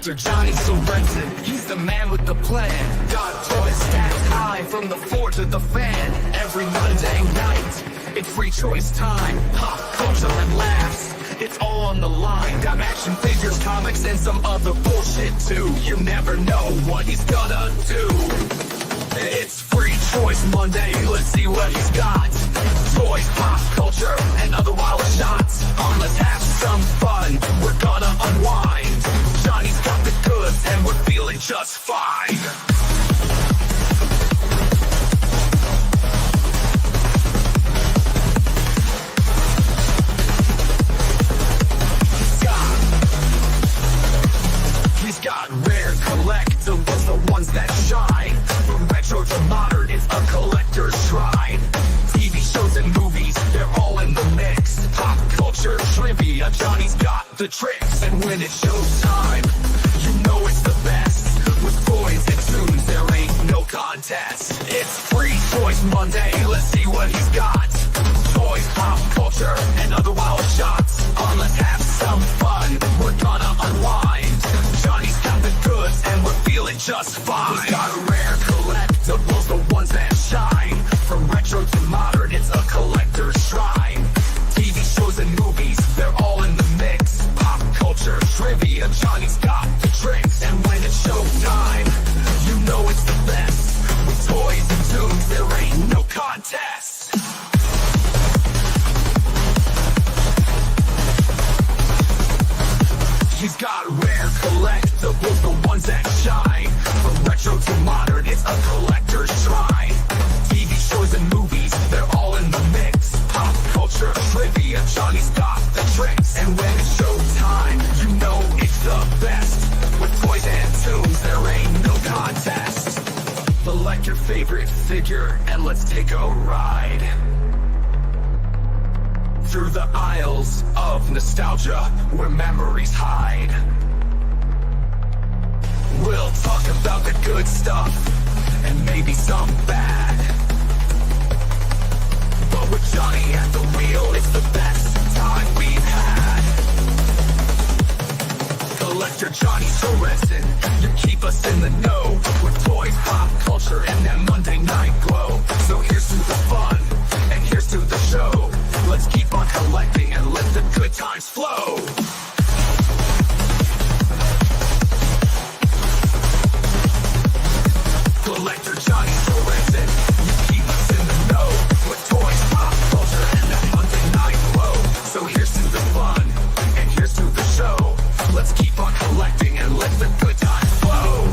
Collector Johnny Sorensen, he's the man with the plan. Got toys stacked high from the floor to the fan. Every Monday night, it's free choice time. Pop culture and laughs, it's all on the line. Got action figures, comics, and some other bullshit too. You never know what he's gonna do. It's Free Choice Monday, let's see what he's got. Toys, pop culture, and other wild shots. Let's have some fun, we're gonna unwind. Johnny's got the goods, and we're feeling just fine. He's got rare collectibles, the ones that shine. From retro to modern, it's a collector's shrine. TV shows and movies, they're all in the mix. Pop culture, trivia, Johnny's got the tricks. And when it's showtime, you know it's the best. With toys and tunes, there ain't no contest. It's Free Choice Monday, let's see what he's got. Toys, pop culture, and other wild shots. Let's have some fun, we're gonna unwind. Johnny's got the goods, and we're feeling just fine. He's got rare collectibles, the ones that shine. From retro to modern, it's a collector's shrine. TV shows and movies, they're all in the mix. Pop culture, trivia, Johnny's got the tricks. And when it's showtime, you know it's the best. With toys and tunes, there ain't no contest. He's got rare collectibles, the ones that shine. From retro to modern, it's a collector's shrine. TV shows and movies, they're all in the mix. Pop culture, trivia, Johnny's got the tricks. And when it's showtime, you know it's the best. With toys and tunes, there ain't no contest. Select your favorite figure, and let's take a ride through the aisles of nostalgia, where memories hide. We'll talk about the good stuff, and maybe some bad. But with Johnny at the wheel, it's the best time we've had. Collector Johnny Sorensen, you keep us in the know. With toys, pop culture, and that Monday night glow. So here's to the fun, and here's to the show. Let's keep on collecting and let the good times flow. Collector Johnny Sorensen, you keep us in the know. With toys, pop culture, and that Monday night glow. So here's to the fun, and here's to the show. Let's keep on collecting and let the good times flow.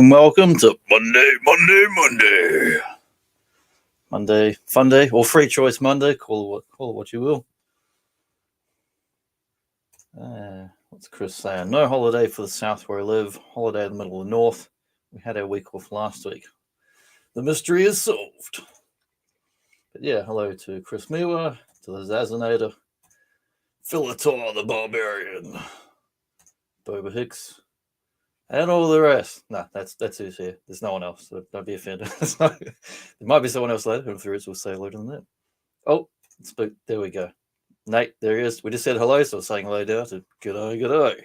Welcome to Monday, Fun Day, or Free Choice Monday. Call it what you will. What's Chris saying? No holiday for the south where I live. Holiday in the middle of the north. We had our week off last week. The mystery is solved. But yeah, hello to Chris Miwa, to the Zazinator, Philator the Barbarian, Boba Hicks, and all the rest. No, that's who's here. There's no one else, so don't be offended. There might be someone else later, and if there is, we'll say later than that. Oh, there we go. Nate, there he is. We just said hello, so I was saying hello down to g'day, g'day.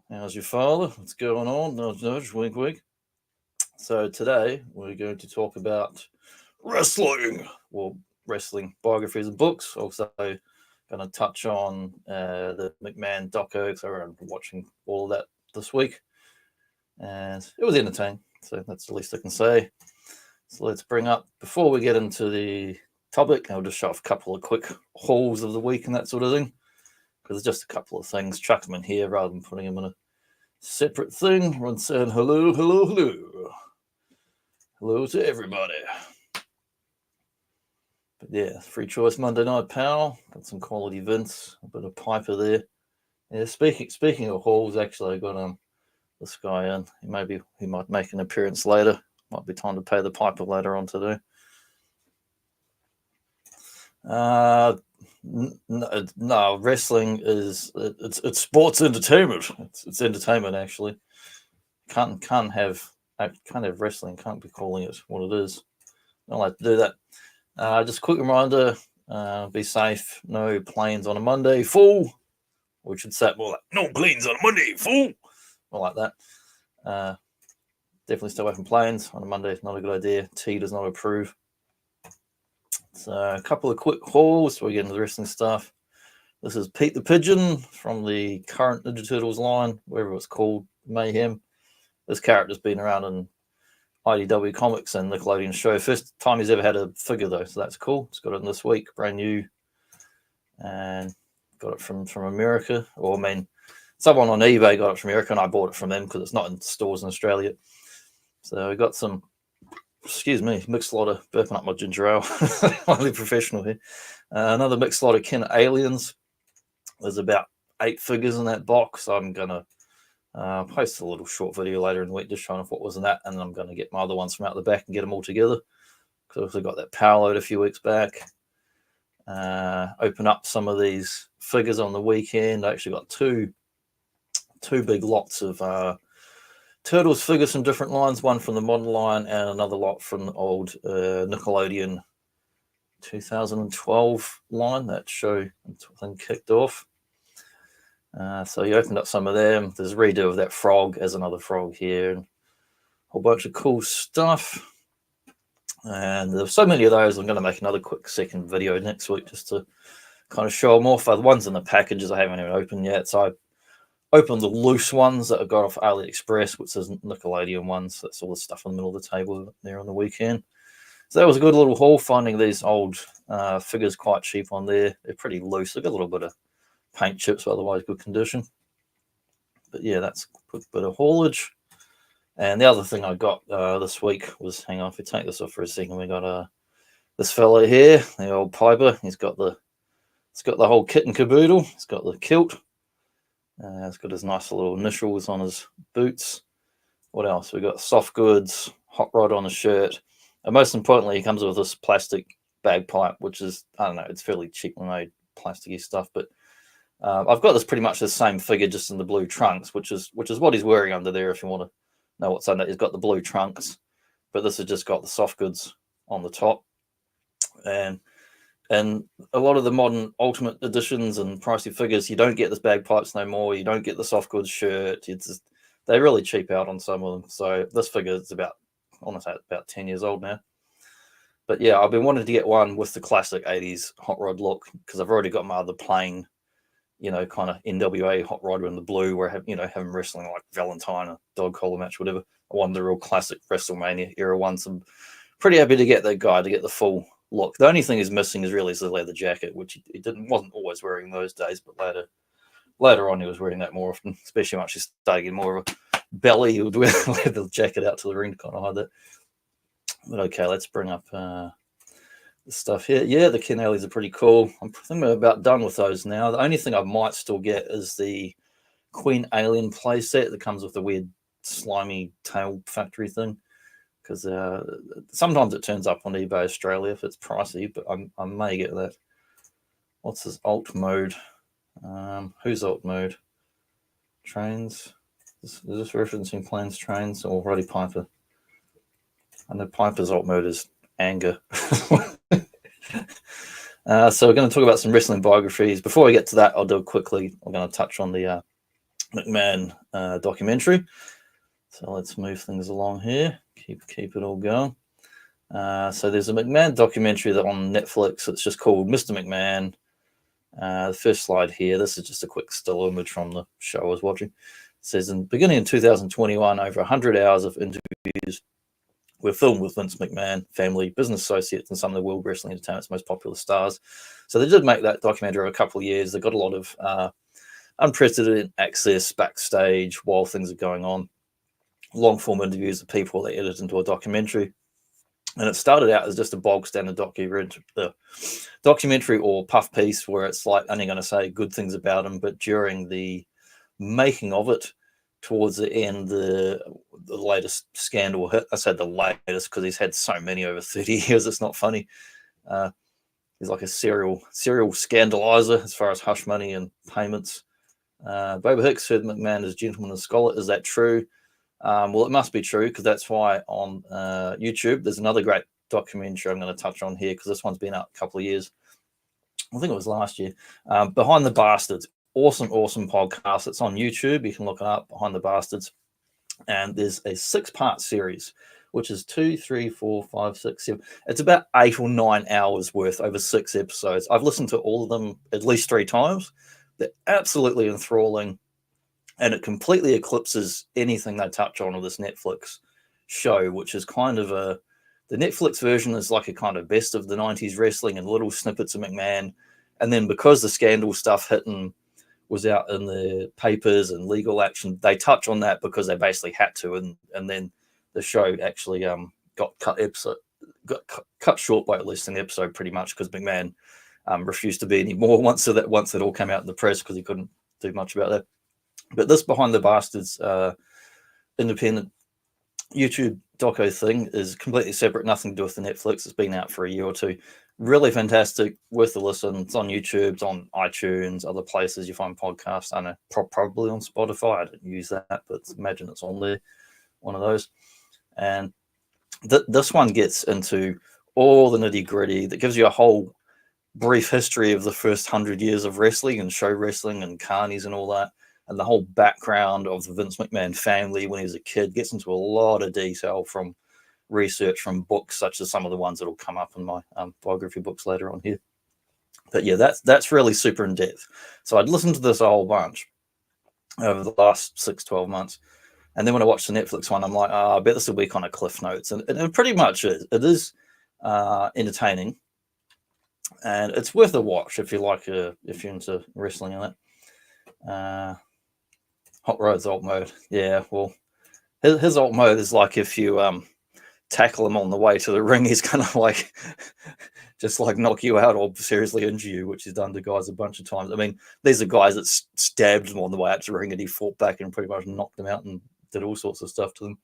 How's your father? What's going on? Nudge, nudge, wink, wink. So today we're going to talk about wrestling, wrestling biographies and books. Also going to touch on the Mcmahon Doco, because I'm watching all of that this week, and it was entertaining. So that's the least I can say. So let's bring up, before we get into the topic, I'll just show off a couple of quick hauls of the week and that sort of thing, because there's just a couple of things. Chuck them in here rather than putting them in a separate thing. Everyone saying hello, hello, hello. Hello to everybody. But yeah, Free Choice Monday Night Power. Got some quality Vince, a bit of Piper there. Yeah, speaking of hauls, actually, I got this guy in. He might make an appearance later. Might be time to pay the Piper later on today. No, wrestling is it's sports entertainment. It's entertainment, actually. Can't have wrestling. Can't be calling it what it is. I don't like to do that. Just a quick reminder: be safe. No planes on a Monday, fool. We should say more like no planes on a Monday, fool. More like that. Definitely stay away from planes on a Monday. It's not a good idea. T does not approve. So a couple of quick hauls before we get into the wrestling stuff. This is Pete the Pigeon from the current Ninja Turtles line, whatever it's called, Mayhem. This character's been around in IDW Comics and Nickelodeon show. First time he's ever had a figure, though, so that's cool. It's got it in this week, brand new. And got it from America. Or, I mean, someone on eBay got it from America, and I bought it from them because it's not in stores in Australia. So we got some, excuse me, mixed lot of, burping up my ginger ale. Highly professional here. Another mixed lot of Ken Aliens. There's about 8 figures in that box. I'm going to post a little short video later in the week just showing off what was in that, and then I'm going to get my other ones from out the back and get them all together. Because I got that power load a few weeks back. Open up some of these figures on the weekend. I actually got two big lots of Turtles figures from different lines, one from the modern line and another lot from the old Nickelodeon 2012 line. That show thing kicked off. So you opened up some of them. There's a redo of that frog as another frog here, and a whole bunch of cool stuff. And there's so many of those, I'm going to make another quick second video next week just to kind of show them off. The ones in the packages I haven't even opened yet. So I opened the loose ones that I got off AliExpress, which is Nickelodeon ones. That's all the stuff in the middle of the table there on the weekend. So that was a good little haul, finding these old figures quite cheap on there. They're pretty loose. They've got a little bit of paint chips, but otherwise good condition. But yeah, that's a quick bit of haulage. And the other thing I got this week was, hang on, if we take this off for a second, we got this fella here, the old Piper. It's got the whole kit and caboodle. It's got the kilt. It's got his nice little initials on his boots. What else? We got soft goods, hot rod on his shirt, and most importantly, he comes with this plastic bagpipe, which is, I don't know, it's fairly cheaply made plasticky stuff. But I've got this pretty much the same figure, just in the blue trunks, which is what he's wearing under there. If you want to know what's under, he's got the blue trunks, but this has just got the soft goods on the top. And a lot of the modern Ultimate editions and pricey figures, you don't get this bagpipes no more. You don't get the soft goods shirt. They really cheap out on some of them. So this figure is about 10 years old now. But yeah, I've been wanting to get one with the classic 80s hot rod look, because I've already got my other plain, kind of NWA hot rod in the blue, where I have, having wrestling like Valentine, a dog collar match, whatever. I wanted the real classic WrestleMania era one. So I'm pretty happy to get that guy, to get the full look. The only thing he's missing is really the leather jacket, which he wasn't always wearing those days, but later on he was wearing that more often, especially once he started getting more of a belly. He would wear the jacket out to the ring to kind of hide that. But okay, let's bring up the stuff here. Yeah, the Ken Aliens are pretty cool. I think we're about done with those now. The only thing I might still get is the Queen Alien playset that comes with the weird slimy tail factory thing, because sometimes it turns up on eBay Australia if it's pricey, but I may get that. What's this alt mode? Who's alt mode? Trains. Is this referencing planes, trains, or Roddy Piper? I know Piper's alt mode is anger. So we're going to talk about some wrestling biographies. Before we get to that, I'll do it quickly. I'm going to touch on the McMahon documentary. So let's move things along here. Keep it all going. So there's a McMahon documentary that on Netflix. It's just called Mr. McMahon. The first slide here. This is just a quick still image from the show I was watching. It says, beginning in 2021, over 100 hours of interviews were filmed with Vince McMahon, family, business associates, and some of the World Wrestling Entertainment's most popular stars. So they did make that documentary over a couple of years. They got a lot of unprecedented access backstage while things are going on. Long-form interviews of people they edited into a documentary. And it started out as just a bog standard documentary or puff piece where it's like only going to say good things about him. But during the making of it, towards the end, the latest scandal hit. I said the latest because he's had so many over 30 years. It's not funny. He's like a serial scandalizer as far as hush money and payments. Boba Hicks said McMahon is a gentleman and scholar. Is that true? Well, it must be true because that's why on YouTube there's another great documentary I'm going to touch on here because this one's been out a couple of years. I think it was last year. Behind the Bastards. Awesome podcast. It's on YouTube. You can look it up, Behind the Bastards. And there's a 6-part series, which is 2, 3, 4, 5, 6, 7. It's about 8 or 9 hours worth over 6 episodes. I've listened to all of them at least 3 times. They're absolutely enthralling. And it completely eclipses anything they touch on this Netflix show, which is kind of the Netflix version is like a kind of best of the 90s wrestling and little snippets of McMahon. And then because the scandal stuff hit and was out in the papers and legal action, they touch on that because they basically had to. And then the show actually got cut short by at least an episode pretty much because McMahon refused to be anymore once it all came out in the press because he couldn't do much about that. But this Behind the Bastards independent YouTube doco thing is completely separate, nothing to do with the Netflix. It's been out for a year or two. Really fantastic, worth a listen. It's on YouTube, it's on iTunes, other places you find podcasts. I know probably on Spotify. I didn't use that, but imagine it's on there, one of those. And this one gets into all the nitty gritty. That gives you a whole brief history of the first 100 years of wrestling and show wrestling and carnies and all that. And the whole background of the Vince McMahon family when he was a kid. Gets into a lot of detail from research from books such as some of the ones that will come up in my biography books later on here. But yeah, that's really super in depth. So I'd listened to this a whole bunch over the last 6-12 months. And then when I watched the Netflix one, I'm like, I bet this will be kind of cliff notes. And it pretty much is. It is entertaining. And it's worth a watch if you're into wrestling and that. Hot Rod's alt mode. Yeah, well, his alt mode is like if you tackle him on the way to the ring, he's going to like just like knock you out or seriously injure you, which he's done to guys a bunch of times. I mean, these are guys that stabbed him on the way out to the ring and he fought back and pretty much knocked them out and did all sorts of stuff to them.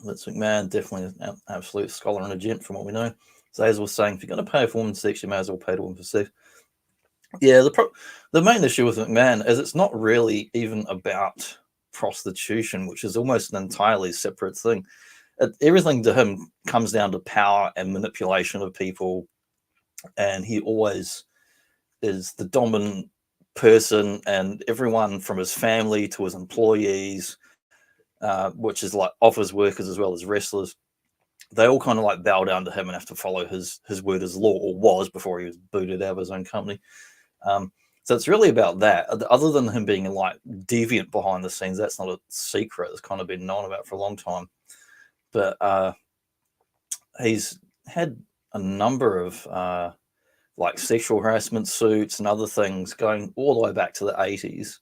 Vince McMahon, definitely an absolute scholar and a gent from what we know. So as I was saying, if you're going to pay for women's sex, you may as well pay to women for sex. Yeah, the main issue with McMahon is it's not really even about prostitution, which is almost an entirely separate thing. Everything to him comes down to power and manipulation of people, and he always is the dominant person, and everyone from his family to his employees, which is like office workers as well as wrestlers, they all kind of like bow down to him and have to follow his word as law, or was before he was booted out of his own company. So it's really about that. Other than him being like deviant behind the scenes, that's not a secret. It's kind of been known about for a long time. But he's had a number of like sexual harassment suits and other things going all the way back to the 80s.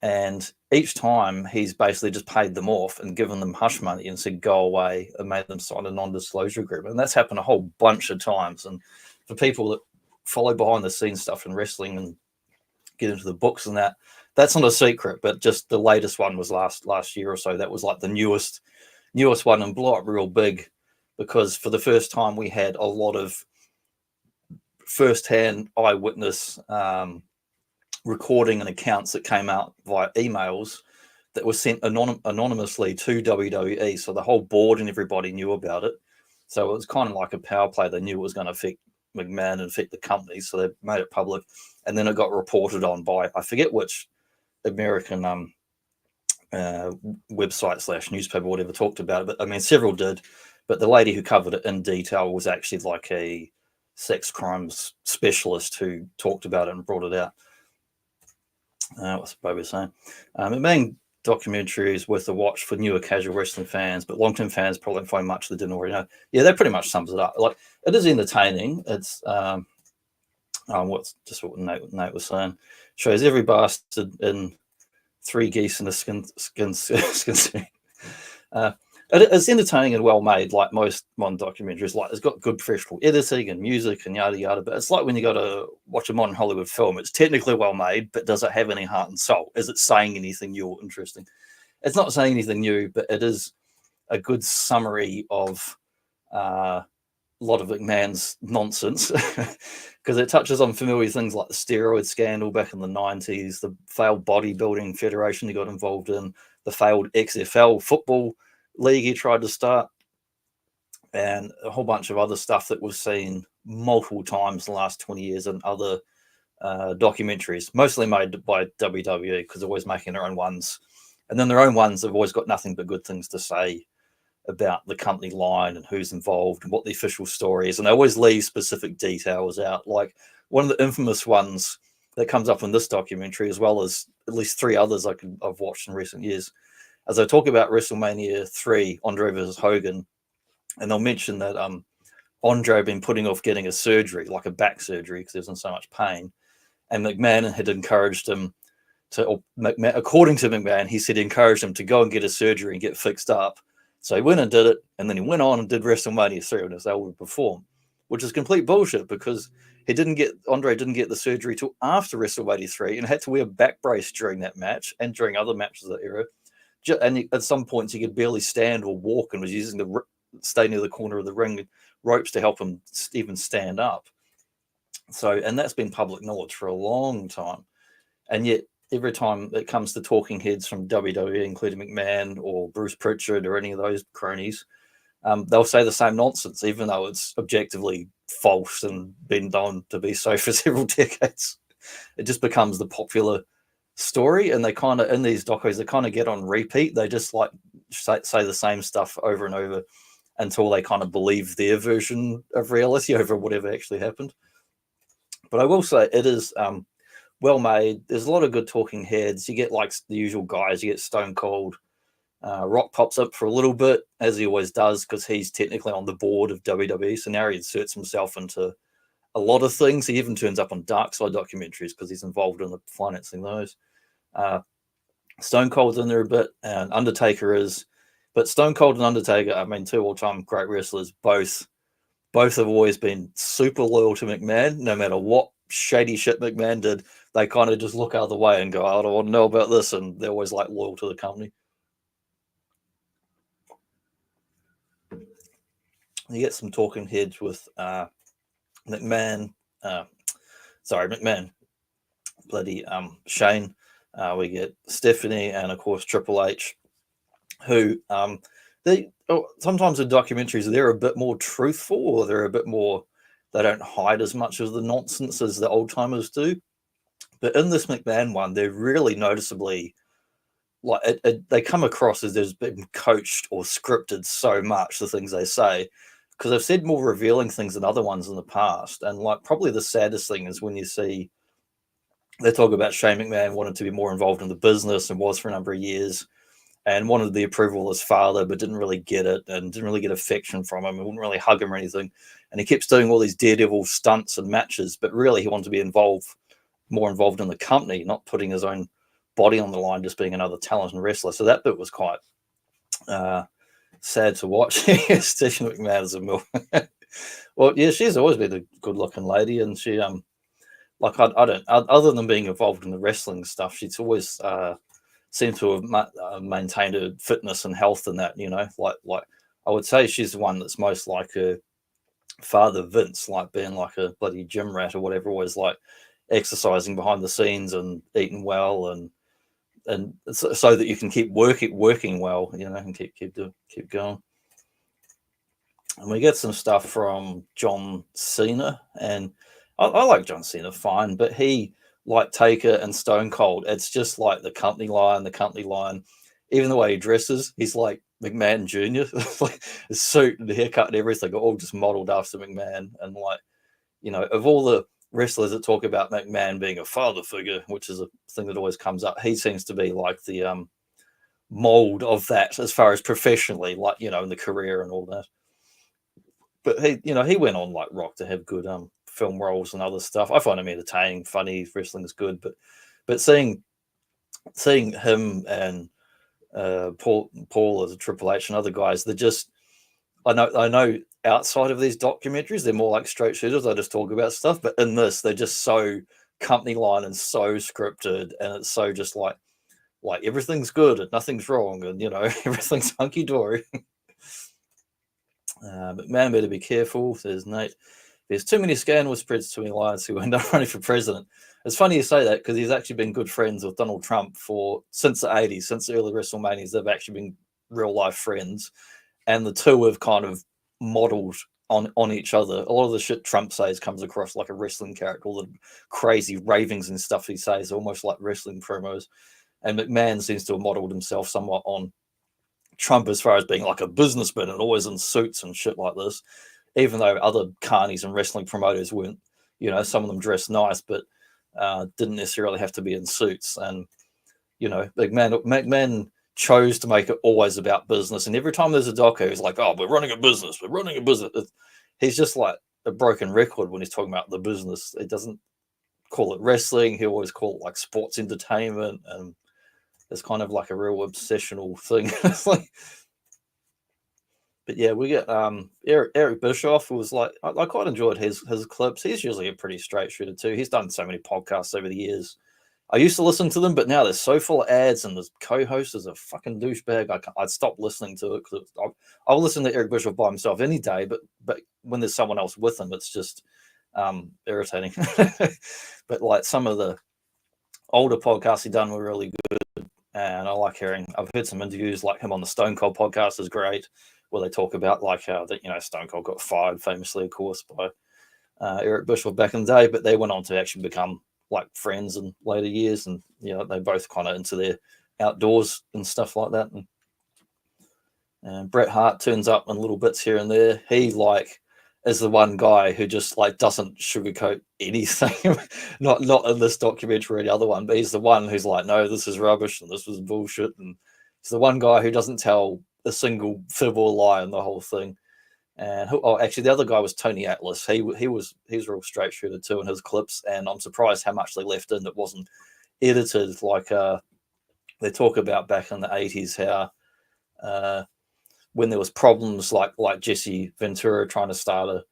And each time he's basically just paid them off and given them hush money and said, go away, and made them sign a non-disclosure agreement. And that's happened a whole bunch of times. And for people that follow behind the scenes stuff in wrestling and get into the books and that's not a secret, but just the latest one was last year or so. That was like the newest one and blew up real big because for the first time we had a lot of first-hand eyewitness recording and accounts that came out via emails that were sent anonymously to WWE. So the whole board and everybody knew about it. So it was kind of like a power play. They knew it was going to affect McMahon and affect the company, so they made it public. And then it got reported on by, I forget which American website / newspaper, whatever, talked about it. But I mean, several did. But the lady who covered it in detail was actually like a sex crimes specialist who talked about it and brought it out. What's Bobby saying? McMahon documentary is worth a watch for newer casual wrestling fans, but long-term fans probably find much they didn't already know. Yeah, that pretty much sums it up. Like, it is entertaining. It's what's just what Nate was saying. Shows every bastard in 3 geese in a skin suit. It's entertaining and well made, like most modern documentaries. Like, it's got good professional editing and music and yada yada. But it's like when you go to watch a modern Hollywood film, it's technically well made, but does it have any heart and soul? Is it saying anything new or interesting? It's not saying anything new, but it is a good summary of a lot of McMahon's nonsense, because it touches on familiar things like the steroid scandal back in the 90s, the failed bodybuilding federation he got involved in, the failed XFL football league he tried to start, and a whole bunch of other stuff that was seen multiple times in the last 20 years in other documentaries, mostly made by WWE, because they're always making their own ones. And then their own ones have always got nothing but good things to say about the company line and who's involved and what the official story is. And they always leave specific details out. Like, one of the infamous ones that comes up in this documentary, as well as at least 3 others I've watched in recent years, as I talk about WrestleMania 3, Andre versus Hogan, and they'll mention that Andre had been putting off getting a surgery, like a back surgery, because he was in so much pain. And McMahon had encouraged him to, according to McMahon, he said he encouraged him to go and get a surgery and get fixed up. So he went and did it, and then he went on and did WrestleMania 3 when his elbow performed, which is complete bullshit, because Andre didn't get the surgery till after WrestleMania 3 and had to wear a back brace during that match and during other matches of that era. And at some points he could barely stand or walk, and was using the stay near the corner of the ring ropes to help him even stand up. So, and that's been public knowledge for a long time. And yet every time it comes to talking heads from WWE, including McMahon or Bruce Pritchard or any of those cronies, they'll say the same nonsense, even though it's objectively false and been known to be so for several decades. It just becomes the popular story, and they kind of, in these docos, they kind of get on repeat. They just like say the same stuff over and over until they kind of believe their version of reality over whatever actually happened. But I will say it is well made. There's a lot of good talking heads. You get like the usual guys. You get Stone Cold. Rock pops up for a little bit, as he always does, because he's technically on the board of WWE. So now he inserts himself into a lot of things. He even turns up on Dark Side documentaries because he's involved in the financing those. Stone Cold's in there a bit, and Undertaker is. But Stone Cold and Undertaker, I mean, 2 all-time great wrestlers, both have always been super loyal to McMahon. No matter what shady shit McMahon did, they kind of just look out of the way and go, I don't want to know about this, and they're always like loyal to the company. You get some talking heads with McMahon, bloody Shane. We get Stephanie, and of course Triple H, who sometimes in documentaries they're a bit more truthful, or they're a bit more, they don't hide as much of the nonsense as the old timers do. But in this McMahon one, they're really noticeably like they come across as there's been coached or scripted so much, the things they say, because they've said more revealing things than other ones in the past. And like, probably the saddest thing is when you see they talk about Shane McMahon wanted to be more involved in the business, and was for a number of years, and wanted the approval of his father, but didn't really get it, and didn't really get affection from him, and wouldn't really hug him or anything. And he keeps doing all these daredevil stunts and matches, but really he wanted to be more involved in the company, not putting his own body on the line, just being another talented wrestler. So that bit was quite sad to watch. Stephanie McMahon is a milf. Well, yeah, she's always been a good-looking lady, and she like I don't, other than being involved in the wrestling stuff, she's always seemed to have maintained her fitness and health and that, you know, like I would say she's the one that's most like her Father Vince, like being like a bloody gym rat or whatever, always like exercising behind the scenes and eating well, and so that you can keep working well, you know, and keep going. And we get some stuff from John Cena, and I like John Cena fine, but he, like Taker and Stone Cold, it's just like the company line. Even the way he dresses, he's like McMahon Jr. Like his suit and the haircut and everything are all just modeled after McMahon. And like, you know, of all the wrestlers that talk about McMahon being a father figure, which is a thing that always comes up, he seems to be like the mold of that as far as professionally, like, you know, in the career and all that. But he, you know, he went on like Rock to have good film roles and other stuff. I find him entertaining, funny. Wrestling is good, but seeing him and Paul as a Triple H and other guys, they're just, I know outside of these documentaries they're more like straight shooters. They just talk about stuff, but in this they're just so company line and so scripted, and it's so just like everything's good and nothing's wrong, and you know everything's hunky dory. McMahon better be careful, says Nate. There's too many scandal spreads, too many liars who end up running for president. It's funny you say that because he's actually been good friends with Donald Trump since the 80s, since the early WrestleManias. They've actually been real life friends, and the two have kind of modeled on each other. A lot of the shit Trump says comes across like a wrestling character. All the crazy ravings and stuff he says are almost like wrestling promos. And McMahon seems to have modeled himself somewhat on Trump as far as being like a businessman and always in suits and shit like this, even though other carnies and wrestling promoters weren't, you know, some of them dressed nice, but didn't necessarily have to be in suits. And, you know, McMahon chose to make it always about business. And every time there's a doco, he's like, oh, we're running a business. He's just like a broken record when he's talking about the business. He doesn't call it wrestling. He always call it like sports entertainment. And it's kind of like a real obsessional thing. But yeah, we get Eric Bischoff, who was like, I quite enjoyed his clips. He's usually a pretty straight shooter too. He's done so many podcasts over the years. I used to listen to them, but now they're so full of ads, and the co-host is a fucking douchebag. I'd stop listening to it because I'll listen to Eric Bischoff by himself any day, but when there's someone else with him, it's just irritating. But like some of the older podcasts he done were really good, and I like hearing. I've heard some interviews like him on the Stone Cold podcast is great, where they talk about like how that, you know, Stone Cold got fired famously, of course, by Eric Bischoff back in the day, but they went on to actually become like friends in later years, and you know they both kind of into their outdoors and stuff like that. And Bret Hart turns up in little bits here and there. He like is the one guy who just like doesn't sugarcoat anything. not in this documentary or any other one, but he's the one who's like, no, this is rubbish and this was bullshit. And he's the one guy who doesn't tell a single fib or lie in the whole thing. And actually, the other guy was Tony Atlas. He was a real straight shooter too in his clips, and I'm surprised how much they left in that wasn't edited. Like they talk about back in the 80s how when there was problems like Jesse Ventura trying to start a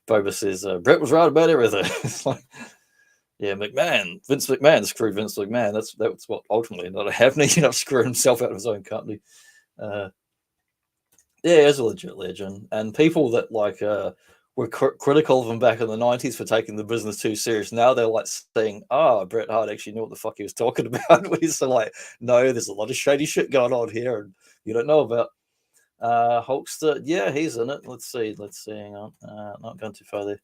Boba says Brett was right about everything. It's like, yeah, Vince McMahon screwed Vince McMahon. That's what ultimately ended up happening. You know, screwing himself out of his own company. Yeah, he's a legit legend. And people that like were critical of him back in the 90s for taking the business too serious, now they're like saying, oh, Bret Hart actually knew what the fuck he was talking about. He's so like, no, there's a lot of shady shit going on here and you don't know about. Hulkster, yeah, he's in it. Let's see. Hang on. Not going too far there.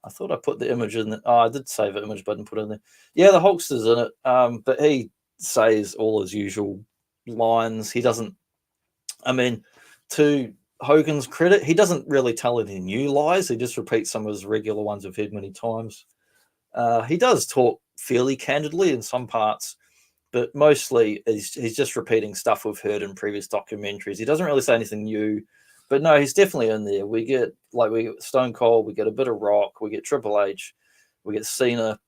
I thought I put the image in there. Oh, I did save the image, but I didn't put it in there. Yeah, the Hulkster's in it. But he says all his usual lines. He doesn't, I mean, to Hogan's credit, he doesn't really tell any new lies. He just repeats some of his regular ones we've heard many times. He does talk fairly candidly in some parts, but mostly he's just repeating stuff we've heard in previous documentaries. He doesn't really say anything new, but no, he's definitely in there. We get Stone Cold, we get a bit of Rock, we get Triple H, we get Cena,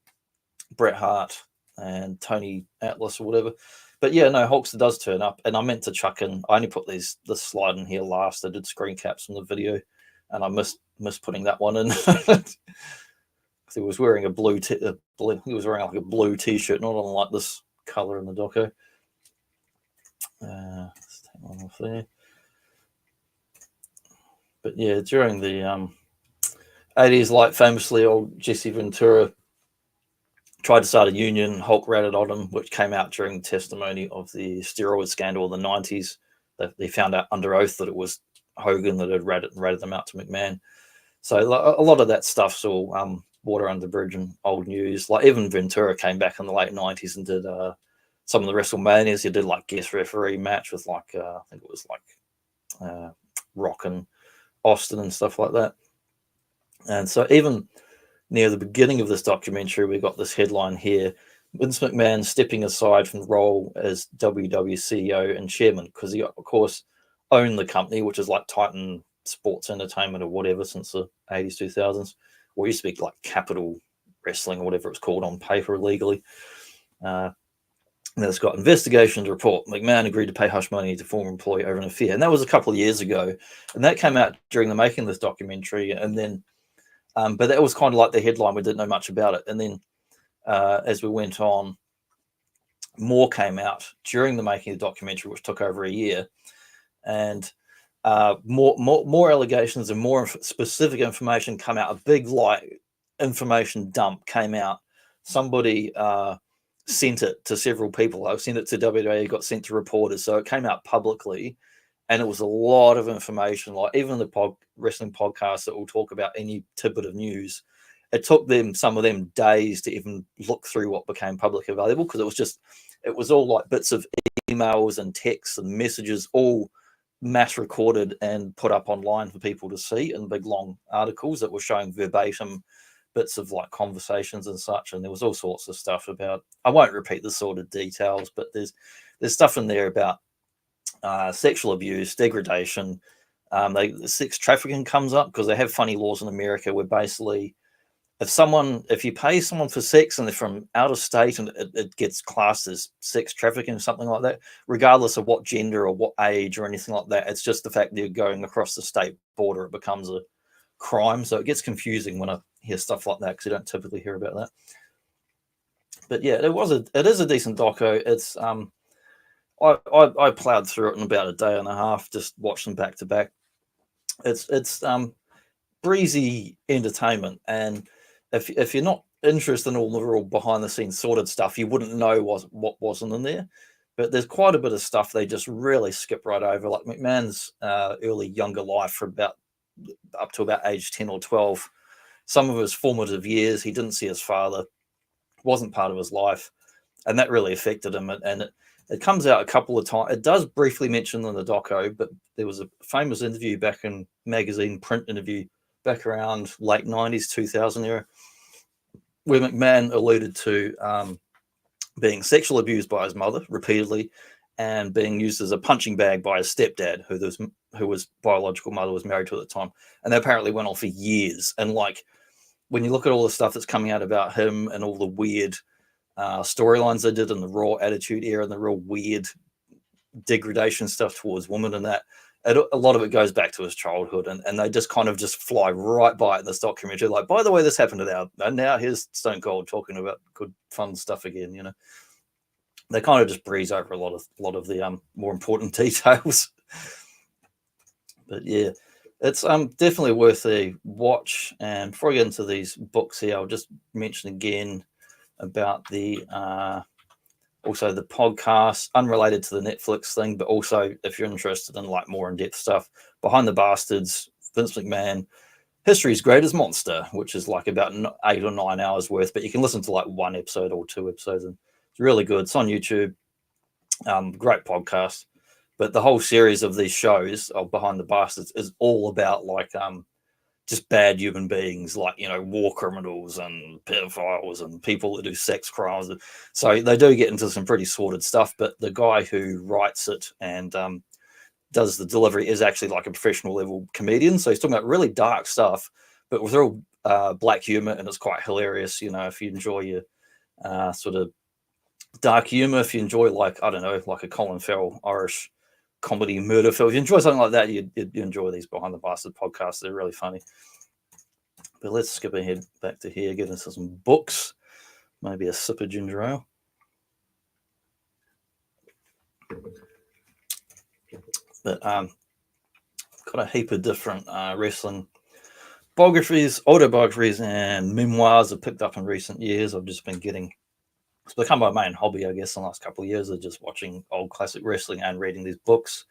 Bret Hart, and Tony Atlas or whatever. But yeah, no, Hulkster does turn up, and I meant to chuck in. I only put this slide in here last. I did screen caps from the video, and I missed putting that one in. He was wearing a blue. He was wearing like a blue T-shirt, not on like this color in the doco. Let's take one off there. But yeah, during the 80s, like famously, old Jesse Ventura tried to start a union. Hulk ratted on him, which came out during testimony of the steroid scandal in the 90s. They found out under oath that it was Hogan that had ratted them out to McMahon. So a lot of that stuff's all water under the bridge and old news. Like even Ventura came back in the late 90s and did some of the WrestleManias. He did like guest referee match with like I think it was like Rock and Austin and stuff like that. And so even near the beginning of this documentary, we got this headline here: Vince McMahon stepping aside from the role as WW CEO and chairman, because he, of course, owned the company, which is like Titan Sports Entertainment or whatever since the 80s, 2000s, or used to be like Capital Wrestling or whatever it was called on paper legally. And it's got investigations report. McMahon agreed to pay hush money to former employee over an affair. And that was a couple of years ago. And that came out during the making of this documentary. And then, but that was kind of like the headline. We didn't know much about it. And then as we went on, more came out during the making of the documentary, which took over a year. And more allegations and more specific information come out. A big like information dump came out. Somebody sent it to several people. I sent it to WWE, got sent to reporters, so it came out publicly, and it was a lot of information. Like even the wrestling podcasts that will talk about any tidbit of news, it took them some of them days to even look through what became publicly available, because it was all like bits of emails and texts and messages, all mass recorded and put up online for people to see in big long articles that were showing verbatim bits of like conversations and such. And there was all sorts of stuff about, I won't repeat the sort of details, but there's stuff in there about sexual abuse, degradation. Sex trafficking comes up because they have funny laws in America where basically if you pay someone for sex and they're from out of state, and it gets classed as sex trafficking or something like that, regardless of what gender or what age or anything like that, it's just the fact that you're going across the state border, it becomes a crime. So it gets confusing when I hear stuff like that, because you don't typically hear about that. But yeah, it is a decent doco. It's I plowed through it in about a day and a half, just watched them back to back. It's breezy entertainment, and if you're not interested in all the real behind the scenes sorted stuff, you wouldn't know what wasn't in there. But there's quite a bit of stuff they just really skip right over, like McMahon's early younger life for up to about age 10 or 12. Some of his formative years, he didn't see his father, wasn't part of his life, and that really affected him. And it comes out a couple of times. It does briefly mention in the doco, but there was a famous interview back in magazine, print interview, back around late 90s, 2000 era, where McMahon alluded to being sexually abused by his mother repeatedly and being used as a punching bag by his stepdad, who his biological mother was married to at the time. And they apparently went on for years. And like, when you look at all the stuff that's coming out about him and all the weird storylines they did in the Raw Attitude Era and the real weird degradation stuff towards women and that, a lot of it goes back to his childhood, and they just kind of just fly right by it in this documentary. Like, by the way, this happened to now, and now here's Stone Cold talking about good, fun stuff again. You know, they kind of just breeze over a lot of the more important details. But yeah, it's definitely worth a watch. And before I get into these books here, I'll just mention again about the also the podcast, unrelated to the Netflix thing, but also if you're interested in like more in-depth stuff, Behind the Bastards, Vince McMahon, History's Greatest Monster, which is like about 8 or 9 hours worth, but you can listen to like one episode or 2 episodes, and it's really good. It's on YouTube. Great podcast. But the whole series of these shows of Behind the Bastards is all about like just bad human beings, like, you know, war criminals and pedophiles and people that do sex crimes. So they do get into some pretty sordid stuff, but the guy who writes it and does the delivery is actually like a professional level comedian. So he's talking about really dark stuff, but with real black humor, and it's quite hilarious. You know, if you enjoy your sort of dark humor, if you enjoy like, I don't know, like a Colin Farrell Irish comedy murder film, if you enjoy something like that, you enjoy these Behind the Bastard podcasts. They're really funny. But let's skip ahead back to here, get into some books, maybe a sip of ginger ale. But got a heap of different wrestling biographies, autobiographies, and memoirs I've picked up in recent years. I've just been getting, it's become my main hobby, I guess, in the last couple of years, of just watching old classic wrestling and reading these books.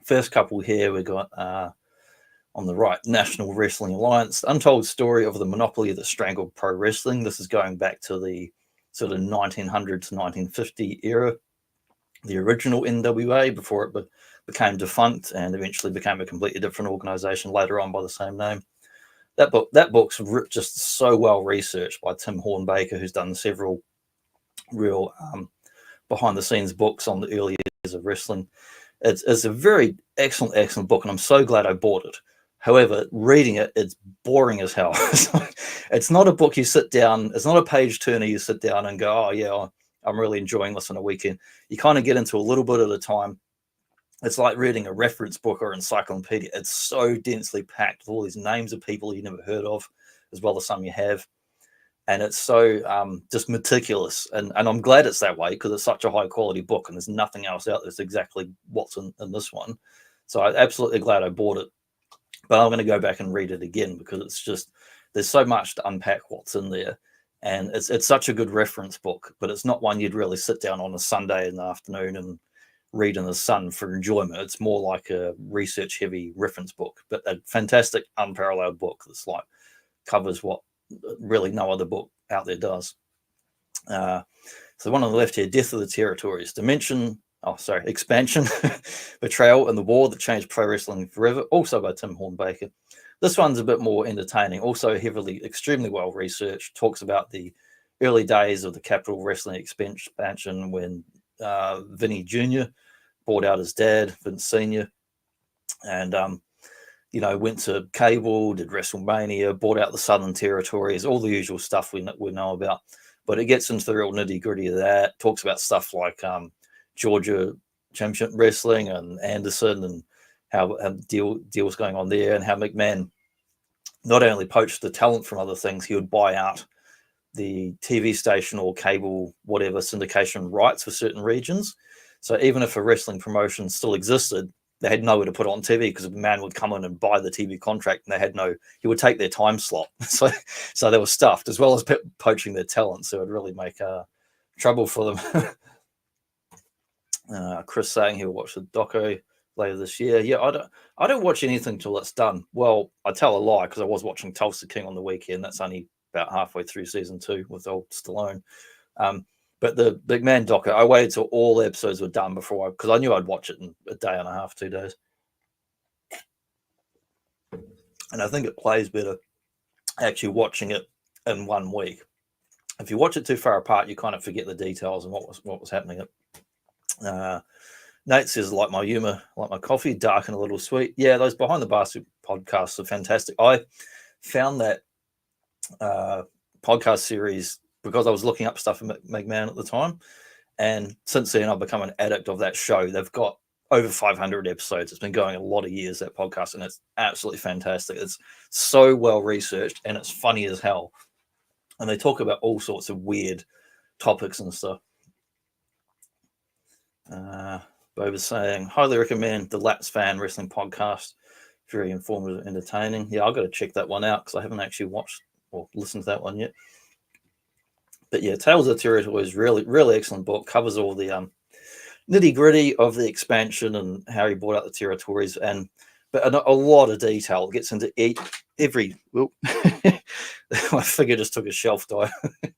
First couple here, we got on the right, National Wrestling Alliance, The Untold Story of the Monopoly that Strangled Pro Wrestling. This is going back to the sort of 1900 to 1950 era, the original NWA, before it became defunct and eventually became a completely different organization later on by the same name. That book's just so well researched by Tim Hornbaker, who's done several real behind the scenes books on the early years of wrestling. It's a very excellent book, and I'm so glad I bought it. However, reading it, it's boring as hell. It's not a book you sit down, it's not a page turner you sit down and go, oh yeah, I'm really enjoying this on a weekend. You kind of get into a little bit at a time. It's like reading a reference book or encyclopedia. It's so densely packed with all these names of people you never heard of, as well as some you have. And it's so just meticulous. And I'm glad it's that way, because it's such a high quality book and there's nothing else out there that's exactly what's in this one. So I'm absolutely glad I bought it. But I'm going to go back and read it again, because it's just, there's so much to unpack what's in there. And it's such a good reference book, but it's not one you'd really sit down on a Sunday in the afternoon and read in the sun for enjoyment. It's more like a research heavy reference book, but a fantastic unparalleled book that's like covers what really no other book out there does. So the one on the left here, Death of the Territories, Expansion, Betrayal and the War That Changed Pro Wrestling Forever, also by Tim Hornbaker. This one's a bit more entertaining, also extremely well researched, talks about the early days of the Capital Wrestling expansion when Vinny Jr. bought out his dad, Vince Sr., and went to cable, did WrestleMania, bought out the Southern Territories, all the usual stuff we know about. But it gets into the real nitty gritty of that. Talks about stuff like Georgia Championship Wrestling and Anderson, and how deals going on there, and how McMahon not only poached the talent from other things, he would buy out the TV station or cable, whatever, syndication rights for certain regions. So even if a wrestling promotion still existed, they had nowhere to put it on TV, because a man would come in and buy the TV contract, and he would take their time slot. So they were stuffed, as well as poaching their talent. So it would really make trouble for them. Chris saying he'll watch the doco later this year. Yeah, I don't watch anything till it's done. Well, I tell a lie, because I was watching Tulsa King on the weekend. That's only about halfway through season 2 with old Stallone. But the McMahon Doco, I waited till all the episodes were done because I knew I'd watch it in a day and a half, 2 days. And I think it plays better actually watching it in 1 week. If you watch it too far apart, you kind of forget the details and what was happening. Nate says, like my humor, like my coffee, dark and a little sweet. Yeah, those Behind the Basket podcasts are fantastic. I found that podcast series because I was looking up stuff from McMahon at the time. And since then, I've become an addict of that show. They've got over 500 episodes. It's been going a lot of years, that podcast, and it's absolutely fantastic. It's so well researched, and it's funny as hell. And they talk about all sorts of weird topics and stuff. Bo was saying, highly recommend the Laps Fan Wrestling Podcast. Very informative and entertaining. Yeah, I've got to check that one out, because I haven't actually watched or listened to that one yet. But yeah, Tales of the Territory is really excellent book. Covers all the nitty gritty of the expansion and how he bought out the territories, but a lot of detail. It gets into every. Whoop. My figure just took a shelf dive. The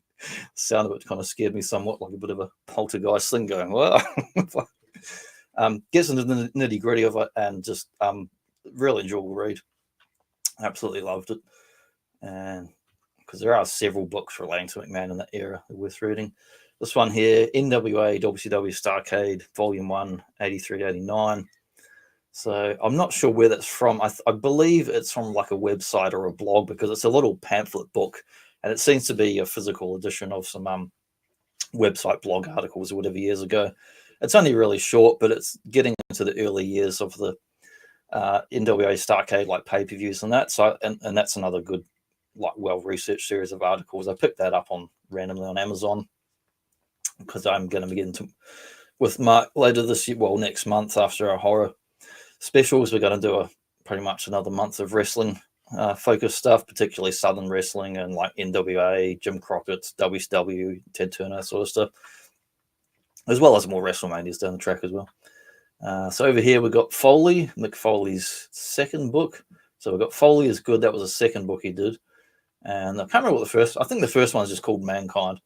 sound of it kind of scared me somewhat, like a bit of a poltergeist thing going. Wow. Gets into the nitty gritty of it, and just really enjoyable read. Absolutely loved it, and because there are several books relating to McMahon in that era that are worth reading. This one here, NWA WCW Starrcade, Volume 1, 83-89. So I'm not sure where that's from. I believe it's from like a website or a blog, because it's a little pamphlet book, and it seems to be a physical edition of some website blog articles or whatever years ago. It's only really short, but it's getting into the early years of the NWA Starrcade, like pay-per-views and that. So, and that's another good, like, well-researched series of articles. I picked that up randomly on Amazon, because I'm going to be getting with Mark later this year, well, next month, after our horror specials. We're going to do pretty much another month of wrestling focused stuff, particularly Southern wrestling and like NWA, Jim Crockett's, WCW, Ted Turner sort of stuff, as well as more WrestleManias down the track as well. So over here we've got Foley, Mick Foley's second book. So we've got Foley is Good. That was the second book he did. And I can't remember what the first, I think the first one is just called Mankind.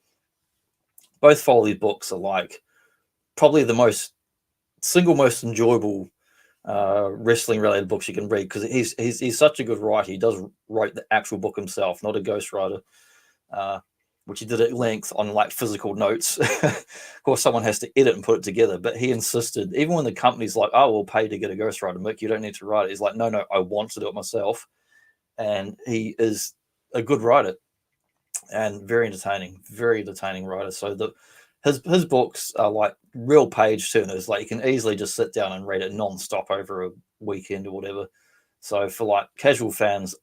Both Foley books are like probably the single most enjoyable wrestling related books you can read, because he's such a good writer. He does write the actual book himself, not a ghostwriter, which he did at length on like physical notes. Of course, someone has to edit and put it together, but he insisted, even when the company's like, oh, we'll pay to get a ghostwriter, Mick, you don't need to write it. He's like, no, I want to do it myself. And he is a good writer and very entertaining writer. So his books are like real page turners. Like you can easily just sit down and read it non-stop over a weekend or whatever. So for like casual fans,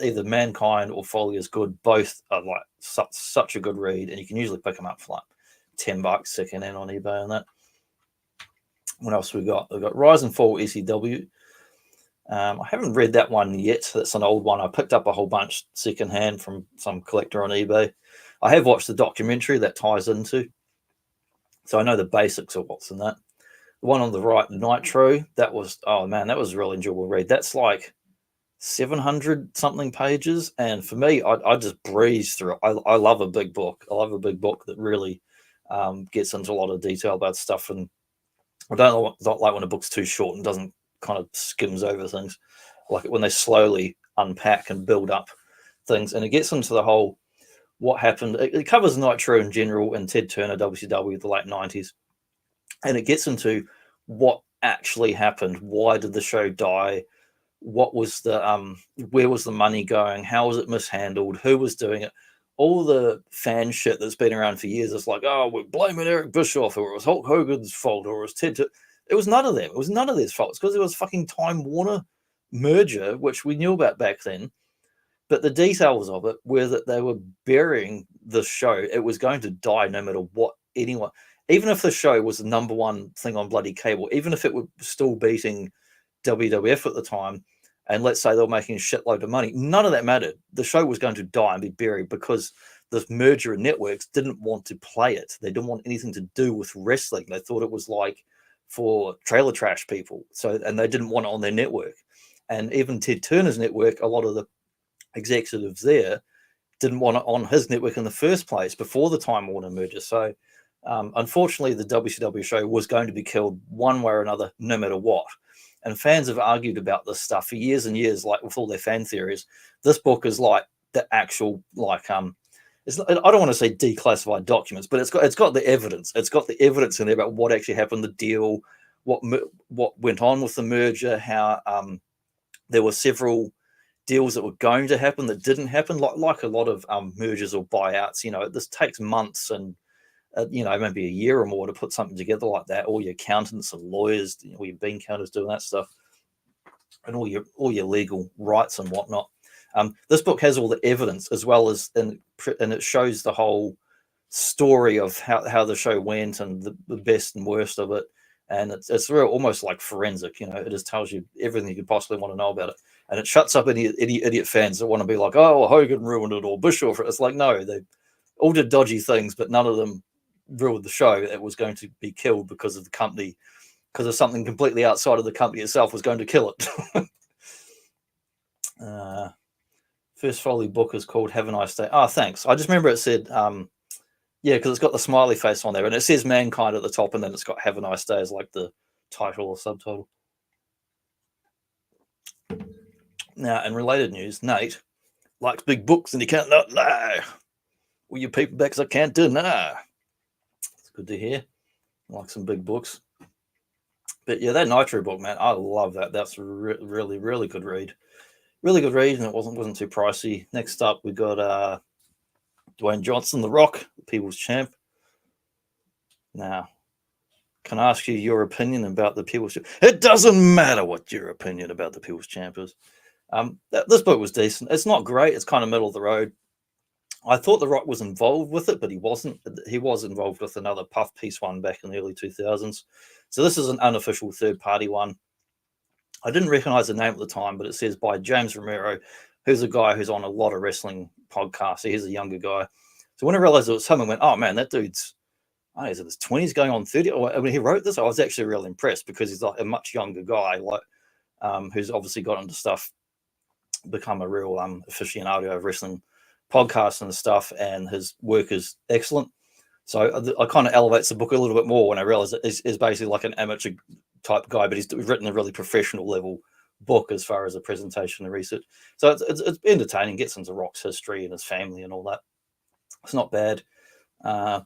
either Mankind or Foley is Good. Both are like such a good read, and you can usually pick them up for like $10 secondhand on eBay and that. What else we got? We've got Rise and Fall ECW. I haven't read that one yet. That's an old one. I picked up a whole bunch secondhand from some collector on eBay. I have watched the documentary that ties into, so I know the basics of what's in that. The one on the right, Nitro, that was, oh man, that was a really enjoyable read. That's like 700 something pages, and for me, I just breeze through it. I love a big book. I love a big book that really gets into a lot of detail about stuff, and I don't like when a book's too short and doesn't kind of skims over things. I like it when they slowly unpack and build up things, and it gets into the whole what happened. It covers Nitro in general and Ted Turner, WCW, the late 90s, and it gets into what actually happened. Why did the show die? What was the where was the money going? How was it mishandled? Who was doing it? All the fan shit that's been around for years. It's like, oh, we're blaming Eric Bischoff, or it was Hulk Hogan's fault, or it was Ted. It was none of them. It was none of their faults, because it was fucking Time Warner merger, which we knew about back then. But the details of it were that they were burying the show. It was going to die no matter what anyone, even if the show was the number one thing on bloody cable, even if it were still beating WWF at the time, and let's say they were making a shitload of money, none of that mattered. The show was going to die and be buried, because this merger of networks didn't want to play it. They didn't want anything to do with wrestling. They thought it was like for trailer trash people. So, and they didn't want it on their network. And even Ted Turner's network, a lot of the executives there didn't want it on his network in the first place before the Time Warner merger. So unfortunately, the WCW show was going to be killed one way or another, no matter what. And fans have argued about this stuff for years and years, like with all their fan theories. This book is like the actual, like, I don't want to say declassified documents, but it's got the evidence. It's got the evidence in there about what actually happened, the deal, what went on with the merger, how there were several deals that were going to happen that didn't happen, like a lot of mergers or buyouts. You know, this takes months and maybe a year or more to put something together like that. All your accountants and lawyers, all your bean counters doing that stuff, and all your legal rights and whatnot. This book has all the evidence, as well as and it shows the whole story of how the show went and the best and worst of it. And it's real, almost like forensic. It just tells you everything you could possibly want to know about it. And it shuts up any idiot fans that want to be like, oh, Hogan ruined it, or Bischoff. It's like, no, they all did dodgy things, but none of them ruined the show. It was going to be killed because of the company, because of something completely outside of the company itself was going to kill it. First Foley book is called Have a Nice Day. Oh, thanks. I just remember it said, because it's got the smiley face on there, and it says Mankind at the top, and then it's got Have a Nice Day as like the title or subtitle. Now, in related news, Nate likes big books, and he can't lie. Well, your paperbacks I can't deny. It's good to hear. I like some big books. But yeah, that Nitro book, man, I love that. That's a really, really good read. Really good read, and it wasn't too pricey. Next up, we got Dwayne Johnson, The Rock, the People's Champ. Now, can I ask you your opinion about the People's Champ? It doesn't matter what your opinion about the People's Champ is. This book was decent. It's not great. It's kind of middle of the road. I thought The Rock was involved with it, but he wasn't. He was involved with another puff piece one back in the early 2000s. So this is an unofficial third-party one. I didn't recognize the name at the time, but it says by James Romero, who's a guy who's on a lot of wrestling podcasts. He's a younger guy. So when I realized it was him, I went, oh man, that dude's, he's in his 20s going on 30. When he wrote this, I was actually really impressed because he's like a much younger guy, like who's obviously got into stuff, become a real aficionado of wrestling podcasts and stuff, and his work is excellent. So I kind of elevates the book a little bit more when I realize that he's basically like an amateur type guy, but he's written a really professional level book as far as the presentation and research. So it's entertaining, gets into Rock's history and his family and all that. It's not bad. I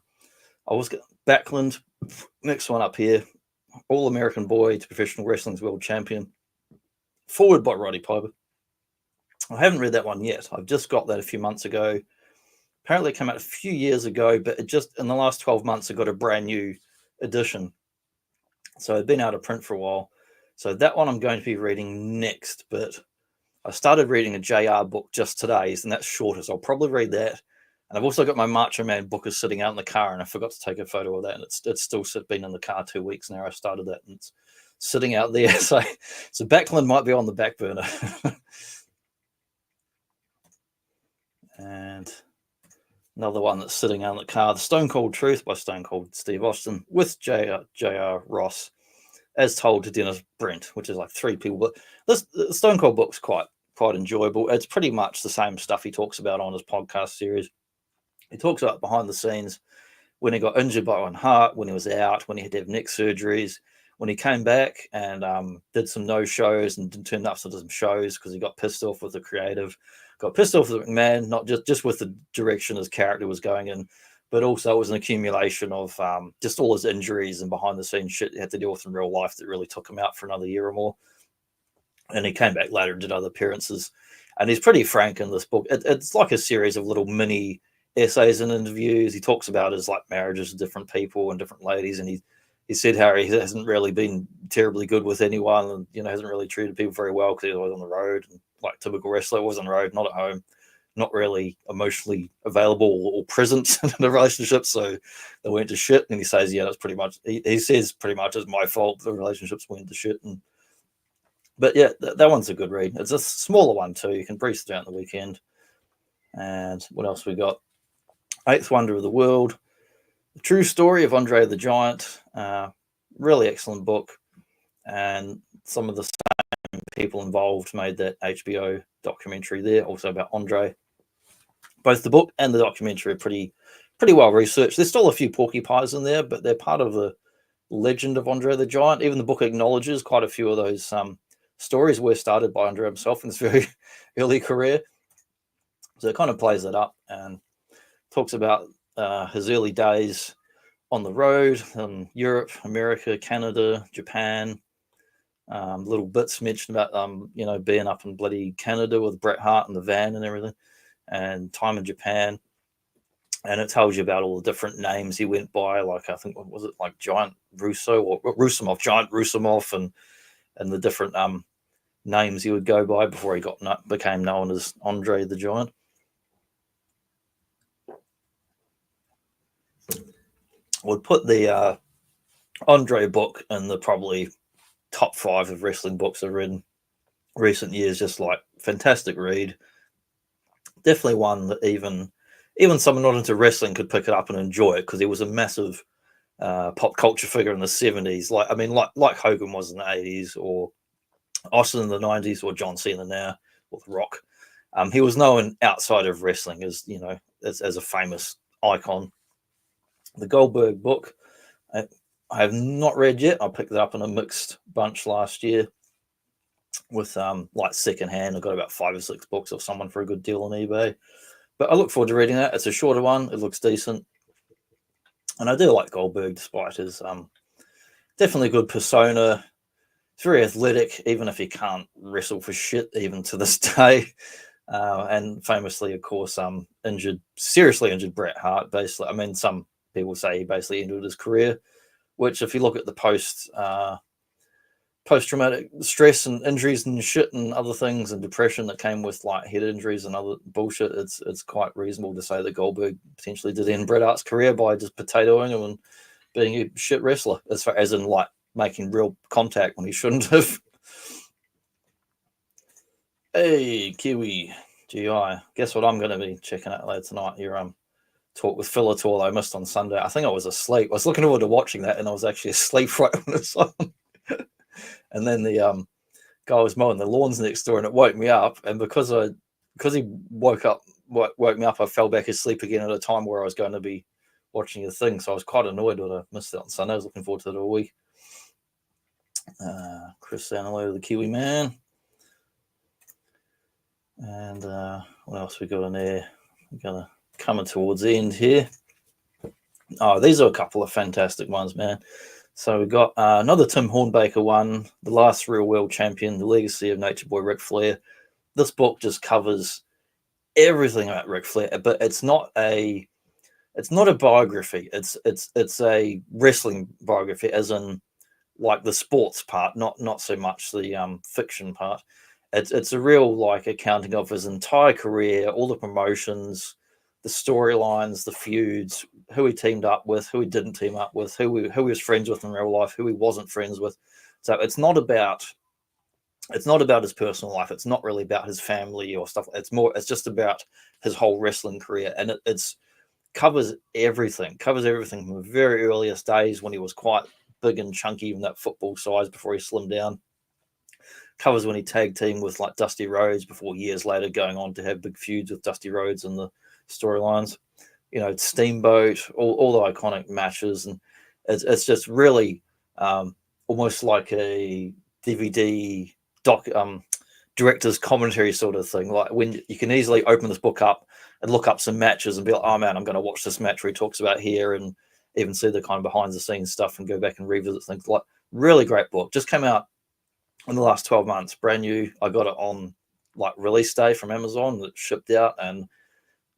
was Backlund, next one up here, All-American Boy to Professional Wrestling's World Champion, forward by Roddy Piper. I haven't read that one yet. I've just got that a few months ago. Apparently it came out a few years ago, but it just in the last 12 months, it got a brand new edition. So it'd been out of print for a while. So that one I'm going to be reading next, but I started reading a JR book just today, and that's shorter. So I'll probably read that. And I've also got my Macho Man book is sitting out in the car, and I forgot to take a photo of that. And it's still been in the car 2 weeks now. I started that, and it's sitting out there. So Backlund might be on the back burner. And another one that's sitting out in the car, The Stone Cold Truth by Stone Cold Steve Austin with J.R. Ross, as told to Dennis Brent, which is like 3 people. But this Stone Cold book's quite enjoyable. It's pretty much the same stuff he talks about on his podcast series. He talks about behind the scenes, when he got injured by one heart, when he was out, when he had to have neck surgeries, when he came back and did some no shows and turned up to some shows because he got pissed off with the creative, got pissed off with McMahon, not just with the direction his character was going in, but also it was an accumulation of just all his injuries and behind the scenes shit he had to deal with in real life that really took him out for another year or more. And he came back later and did other appearances. And he's pretty frank in this book. It's like a series of little mini essays and interviews. He talks about his like marriages with different people and different ladies. And he said how he hasn't really been terribly good with anyone and, you know, hasn't really treated people very well because he was always on the road. And like typical wrestler, was on the road, not at home, not really emotionally available or present in the relationship. So they went to shit. And he says, yeah, that's pretty much, he says pretty much it's my fault. The relationships went to shit. But yeah, that one's a good read. It's a smaller one too. You can breeze through it on the weekend. And what else we got? Eighth Wonder of the World, The True Story of Andre the Giant. Really excellent book. And some of the same people involved made that HBO documentary there, also about Andre. Both the book and the documentary are pretty well researched. There's still a few porcupines in there, but they're part of the legend of Andre the Giant. Even the book acknowledges quite a few of those stories were started by Andre himself in his very early career. So it kind of plays it up and talks about his early days on the road in Europe, America, Canada, Japan. Little bits mentioned about, being up in bloody Canada with Bret Hart in the van and everything, and time in Japan. And it tells you about all the different names he went by, like I think, what was it, like Giant Russo or Rusimov, Giant Rusimov, and the different names he would go by before he became known as Andre the Giant. Would put the Andre book in the probably top 5 of wrestling books I've read in recent years. Just like fantastic read. Definitely one that even someone not into wrestling could pick it up and enjoy it, because he was a massive pop culture figure in the 70s. Like Hogan was in the 80s, or Austin in the 90s, or John Cena now with Rock. He was known outside of wrestling as a famous icon. The Goldberg book, I have not read yet. I picked it up in a mixed bunch last year with secondhand. I got about 5 or 6 books of someone for a good deal on eBay. But I look forward to reading that. It's a shorter one. It looks decent. And I do like Goldberg, despite his definitely good persona. He's very athletic, even if he can't wrestle for shit, even to this day. And famously, of course, seriously injured Bret Hart, basically. I mean, some people say he basically ended his career, which if you look at the post-traumatic stress and injuries and shit and other things and depression that came with like head injuries and other bullshit, it's quite reasonable to say that Goldberg potentially did end Bret Hart's career by just potatoing him and being a shit wrestler, as in like making real contact when he shouldn't have. Hey, Kiwi GI. Guess what I'm going to be checking out later tonight? Your talk with Phil Tour I missed on Sunday. I think I was asleep. I was looking forward to watching that, and I was actually asleep right when it was on. And then the guy was mowing the lawns next door, and it woke me up. And because he woke me up, I fell back asleep again at a time where I was going to be watching the thing. So I was quite annoyed when I missed it on Sunday. I was looking forward to it all week. Chris Sanalo, the Kiwi man. And what else we got in there? We're gonna coming towards the end here. Oh, these are a couple of fantastic ones, man. So we got another Tim Hornbaker one, The Last Real World Champion, The Legacy of Nature Boy Ric Flair. This book just covers everything about Ric Flair, but it's not a biography. It's a wrestling biography, as in like the sports part, not so much the fiction part. It's a real like accounting of his entire career, all the promotions, the storylines, the feuds, who he teamed up with, who he didn't team up with, who he was friends with in real life, who he wasn't friends with. So it's not about his personal life. It's not really about his family or stuff. It's just about his whole wrestling career, and it's covers everything from the very earliest days when he was quite big and chunky, even that football size, before he slimmed down. Covers when he tag teamed with like Dusty Rhodes before years later going on to have big feuds with Dusty Rhodes and the storylines. You know, Steamboat, all the iconic matches, and it's just really almost like a DVD director's commentary sort of thing. Like when you can easily open this book up and look up some matches and be like, oh man, I'm going to watch this match where he talks about here, and even see the kind of behind the scenes stuff and go back and revisit things. Like really great book. Just came out in the last 12 months, brand new. I got it on like release day from Amazon that shipped out, and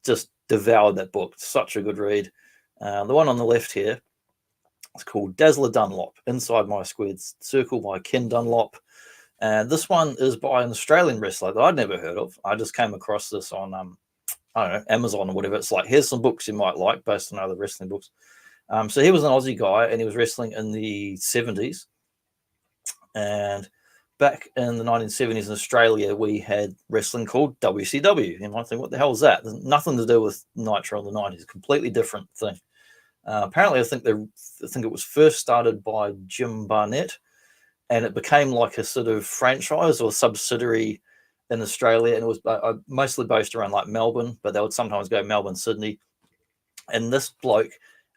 just devoured that book. Such a good read. The one on the left here, it's called Dazzler Dunlop, Inside My Squared Circle by Ken Dunlop. And this one is by an Australian wrestler that I'd never heard of. I just came across this on, I don't know, Amazon or whatever. It's like, here's some books you might like based on other wrestling books. So he was an Aussie guy, and he was wrestling in the 70s. And back in the 1970s in Australia, we had wrestling called WCW. You might think, what the hell is that? There's nothing to do with Nitro in the 90s. Completely different thing. Apparently, I think it was first started by Jim Barnett, and it became like a sort of franchise or subsidiary in Australia, and it was mostly based around like Melbourne, but they would sometimes go Melbourne, Sydney. And this bloke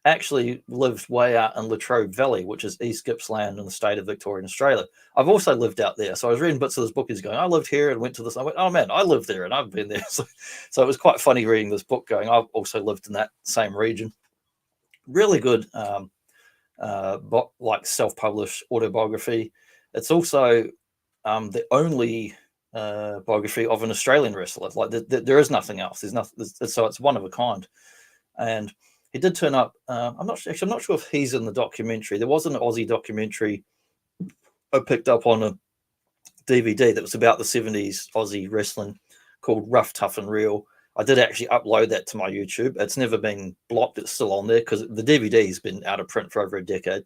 actually lived way out in Latrobe Valley, which is East Gippsland in the state of Victoria in Australia. I've also lived out there. So I was reading bits of this book. He's going, I lived here and went to this. I went, oh man, I lived there and I've been there. So it was quite funny reading this book going, I've also lived in that same region. Really good, like self-published autobiography. It's also the only biography of an Australian wrestler. Like there is nothing else. There's nothing. So it's one of a kind. And he did turn up. I'm not sure if he's in the documentary. There was an Aussie documentary I picked up on a DVD that was about the 70s Aussie wrestling called Rough, Tough and Real. I did actually upload that to my YouTube. It's never been blocked. It's still on there because the DVD has been out of print for over a decade.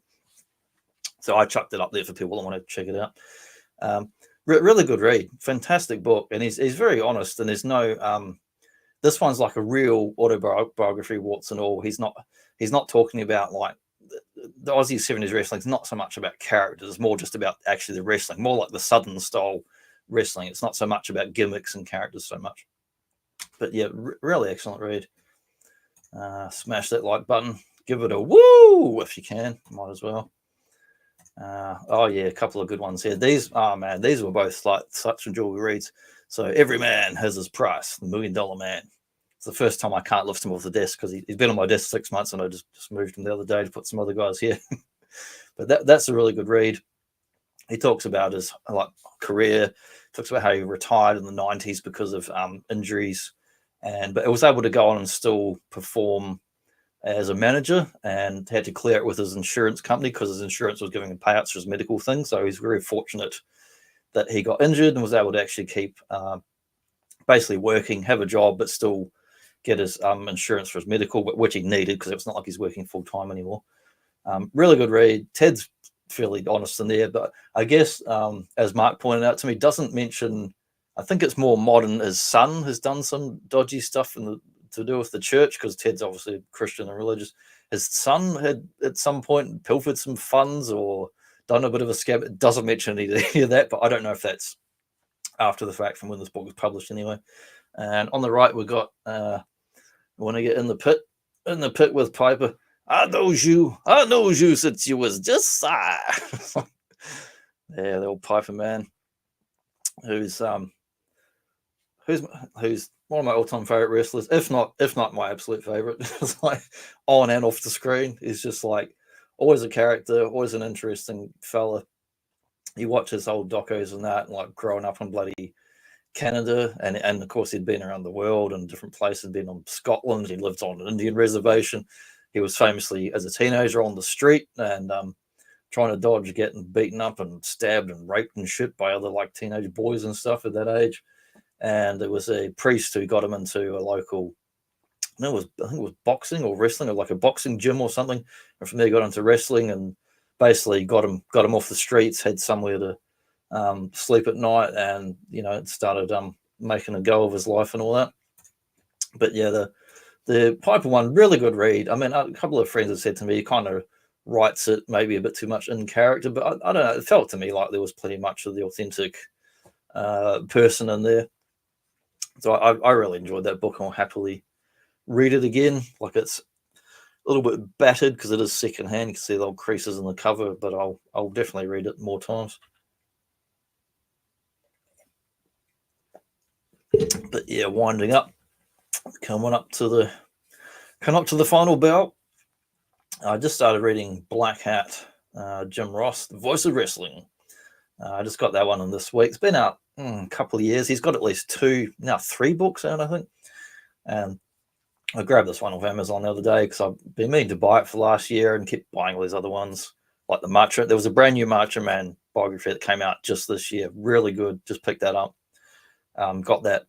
So I chucked it up there for people that want to check it out. Really good read. Fantastic book. And he's very honest, and there's no... this one's like a real autobiography, warts and all. He's not talking about like the Aussie 70s wrestling. It's not so much about characters. It's more just about actually the wrestling, more like the Southern style wrestling. It's not so much about gimmicks and characters so much. But yeah, really excellent read. Smash that like button. Give it a woo if you can. Might as well. Oh yeah, a couple of good ones here. These were both like such enjoyable reads. So Every Man Has His Price, The $1 Million Man. It's the first time I can't lift him off the desk because he's been on my desk 6 months, and I just moved him the other day to put some other guys here. But that's a really good read. He talks about his like career, talks about how he retired in the 90s because of injuries, but he was able to go on and still perform as a manager, and had to clear it with his insurance company because his insurance was giving him payouts for his medical thing. So he's very fortunate that he got injured and was able to actually keep basically working, have a job, but still get his insurance for his medical, which he needed because it's not like he's working full time anymore. Really good read. Ted's fairly honest in there, but I guess as Mark pointed out to me, doesn't mention I think it's more modern. His son has done some dodgy stuff to do with the church, because Ted's obviously Christian and religious. His son had at some point pilfered some funds or done a bit of a scam. It doesn't mention any of that, but I don't know if that's after the fact from when this book was published anyway. And on the right, we've got, when I get in the pit with Piper, I knows you since you was just yeah, the old Piper man, who's one of my all-time favorite wrestlers, if not my absolute favorite. It's like on and off the screen. He's just like always a character, always an interesting fella. You watch his old docos and that, and like growing up in bloody Canada, and of course he'd been around the world and different places, been on Scotland, he lived on an Indian reservation. He was famously as a teenager on the street and trying to dodge getting beaten up and stabbed and raped and shit by other like teenage boys and stuff at that age. And there was a priest who got him into a local, I think it was boxing or wrestling, or like a boxing gym or something. And from there got into wrestling and basically got him off the streets, had somewhere to sleep at night, and started making a go of his life and all that. But yeah, the Piper one, really good read. I mean, a couple of friends have said to me he kind of writes it maybe a bit too much in character, but I don't know, it felt to me like there was plenty much of the authentic person in there. So I really enjoyed that book, and I'll happily read it again. Like, it's a little bit battered because it is secondhand. You can see the old creases in the cover, but I'll definitely read it more times. But yeah, winding up, coming up to the final bell. I just started reading Black Hat, Jim Ross, The Voice of Wrestling. I just got that one in this week. It's been out a couple of years. He's got at least 3 books out, I think. And I grabbed this one off Amazon the other day because I've been meaning to buy it for last year and kept buying all these other ones, like the Macho. There was a brand new Macho Man biography that came out just this year. Really good. Just picked that up. Got that.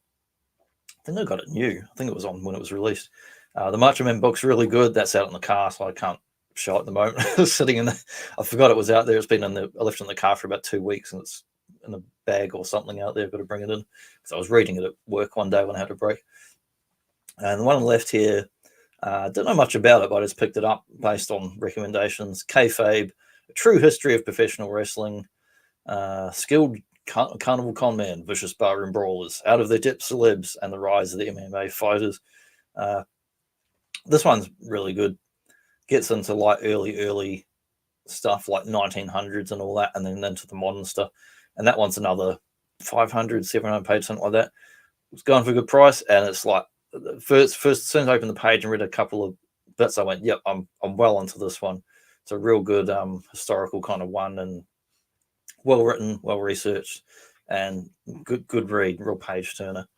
I think I got it new. I think it was on when it was released. The Macho Man book's really good. That's out in the car, so I can't show it at the moment. Sitting in I forgot it was out there. It's been I left it in the car for about 2 weeks, and it's in a bag or something out there. I've got to bring it in because I was reading it at work one day when I had a break. And the one on the left here, don't know much about it, but I just picked it up based on recommendations. Kayfabe, A True History of Professional Wrestling, Skilled Carnival Con Man, Vicious Barroom Brawlers, Out of Their Depth Celebs, and the Rise of the MMA Fighters. This one's really good. Gets into like early stuff like 1900s and all that, and then into the modern stuff. And that one's another 500, 700 pages, something like that. It's going for a good price, and it's like first as soon as I opened the page and read a couple of bits, I went, "Yep, I'm well into this one." It's a real good historical kind of one, and well written, well researched, and good read, real page turner.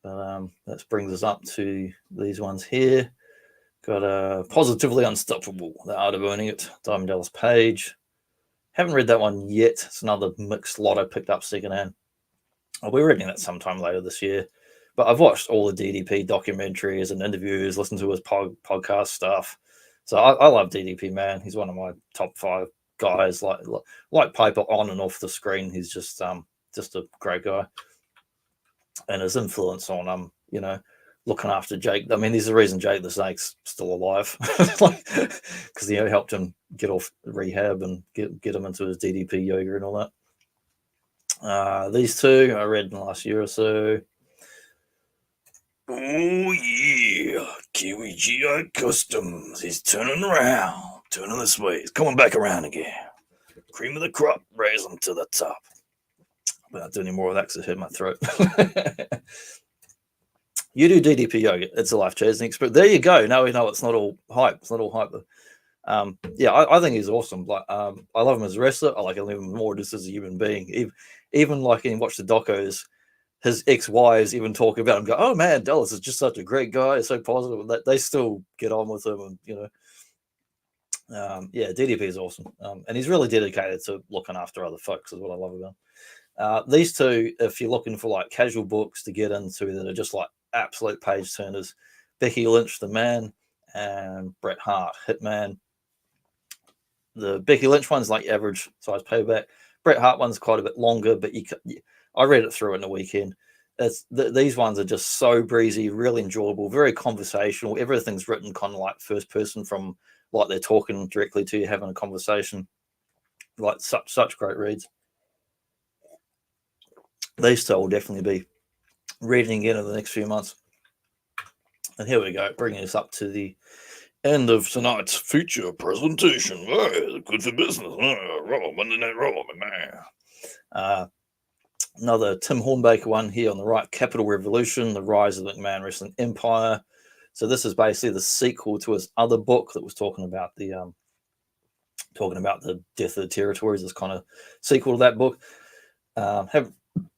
But that brings us up to these ones here. Got Positively Unstoppable, The Art of Owning It, Diamond Dallas Page. Haven't read that one yet. It's another mixed lot I picked up secondhand. I'll be reading that sometime later this year. But I've watched all the DDP documentaries and interviews, listened to his podcast stuff. So I love DDP, man. He's one of my top 5 guys. Like Piper on and off the screen, he's just a great guy. And his influence on looking after Jake. I mean, there's a reason Jake the Snake's still alive, because he helped him get off rehab and get him into his DDP yoga and all that. These 2 I read in the last year or so. Oh yeah, Kiwi GI Customs. He's turning around, turning this way. He's coming back around again. Cream of the crop, raise him to the top. But I don't do any more of that because it hurt my throat. You do DDP yoga. It's a life-changing experience. There you go. Now we know it's not all hype. It's not all hype. Yeah, I think he's awesome. Like, I love him as a wrestler. I like him even more just as a human being. Even like when you watch the docos, his ex-wives even talk about him. Go, oh man, Dallas is just such a great guy. He's so positive. They still get on with him, and yeah, DDP is awesome. And he's really dedicated to looking after other folks. Is what I love about him. These 2, if you're looking for like casual books to get into that are just like absolute page turners, Becky Lynch, The Man, and Bret Hart, Hitman. The Becky Lynch one's like average size paperback. Bret Hart one's quite a bit longer, but I read it through in the weekend. These ones are just so breezy, really enjoyable, very conversational. Everything's written kind of like first person, from like they're talking directly to you, having a conversation. Like such great reads. These two will definitely be reading again in the next few months. And here we go, bringing us up to the end of tonight's feature presentation. Good for business. Monday Night Raw. Another Tim Hornbaker one here on the right, Capital Revolution, The Rise of the McMahon Wrestling Empire. So this is basically the sequel to his other book that was talking about the death of the territories. It's kind of sequel to that book. Haven't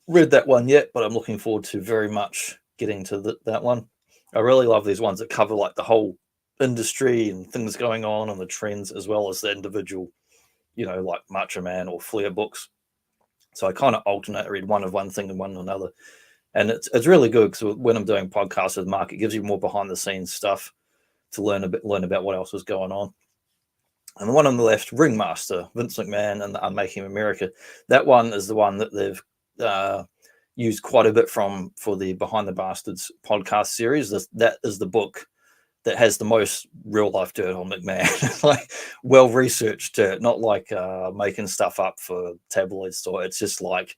read that one yet, but I'm looking forward to very much getting to that one. I really love these ones that cover like the whole industry and things going on and the trends, as well as the individual, like Macho Man or Flair books. So I kind of alternate, read one of one thing and one of another. And it's really good, because when I'm doing podcasts with Mark, it gives you more behind the scenes stuff to learn about what else was going on. And the one on the left, Ringmaster, Vince McMahon and the Unmaking America. That one is the one that they've used quite a bit for the Behind the Bastards podcast series. That is the book that has the most real life dirt on McMahon, like well researched dirt, not like making stuff up for tabloid story. It's just like